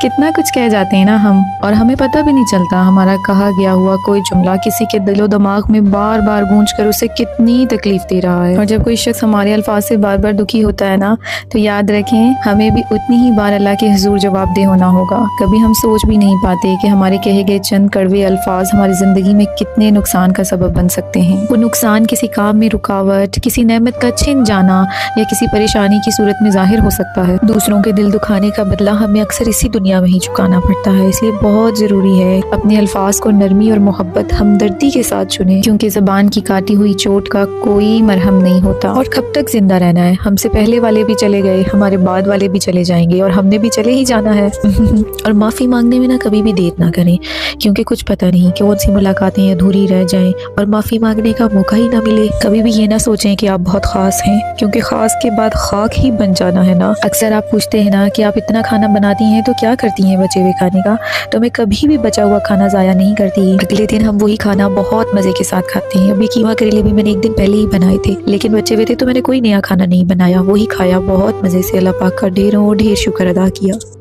کتنا کچھ کہہ جاتے ہیں نا ہم، اور ہمیں پتہ بھی نہیں چلتا ہمارا کہا گیا ہوا کوئی جملہ کسی کے دل و دماغ میں بار بار گونج کر اسے کتنی تکلیف دے رہا ہے۔ اور جب کوئی شخص ہمارے الفاظ سے بار بار دکھی ہوتا ہے نا، تو یاد رکھیں ہمیں بھی اتنی ہی بار اللہ کے حضور جواب دہ ہونا ہوگا۔ کبھی ہم سوچ بھی نہیں پاتے کہ ہمارے کہے گئے چند کڑوے الفاظ ہماری زندگی میں کتنے نقصان کا سبب بن سکتے ہیں۔ وہ نقصان کسی کام میں رکاوٹ، کسی نعمت کا چھن جانا یا کسی پریشانی کی صورت میں ظاہر ہو سکتا ہے۔ دوسروں کے دل دکھانے کا بدلہ ہمیں اکثر اسی دنیا میں ہی چکانا پڑتا ہے، اس لیے بہت ضروری ہے اپنے الفاظ کو نرمی اور محبت ہمدردی کے ساتھ چنیں، کیونکہ زبان کی کاٹی ہوئی چوٹ کا کوئی مرہم نہیں ہوتا۔ اور کب تک زندہ رہنا ہے؟ ہم سے پہلے والے بھی چلے گئے، ہمارے بعد والے بھی چلے جائیں گے، اور ہم نے بھی چلے ہی جانا ہے۔ اور معافی مانگنے میں نا کبھی بھی دیر نہ کریں، کیونکہ کچھ پتہ نہیں کون سی ملاقاتیں ادھوری رہ جائیں اور معافی مانگنے کا موقع ہی نہ ملے۔ کبھی بھی یہ نہ سوچیں کہ آپ بہت خاص ہیں، کیونکہ خاص کے بعد خاک ہی بن جانا ہے نا۔ اکثر آپ پوچھتے ہیں نا کہ آپ اتنا کھانا بناتی ہیں تو کیا کرتی ہیں بچے ہوئے کھانے کا؟ تو میں کبھی بھی بچا ہوا کھانا ضائع نہیں کرتی، اگلے دن ہم وہی کھانا بہت مزے کے ساتھ کھاتے ہیں۔ ابھی قیمہ کریلے بھی میں نے ایک دن پہلے ہی بنائے تھے، لیکن بچے ہوئے تھے تو میں نے کوئی نیا کھانا نہیں بنایا، وہی کھایا بہت مزے سے۔ اللہ پاک کا ڈھیروں ڈھیر شکر ادا کیا۔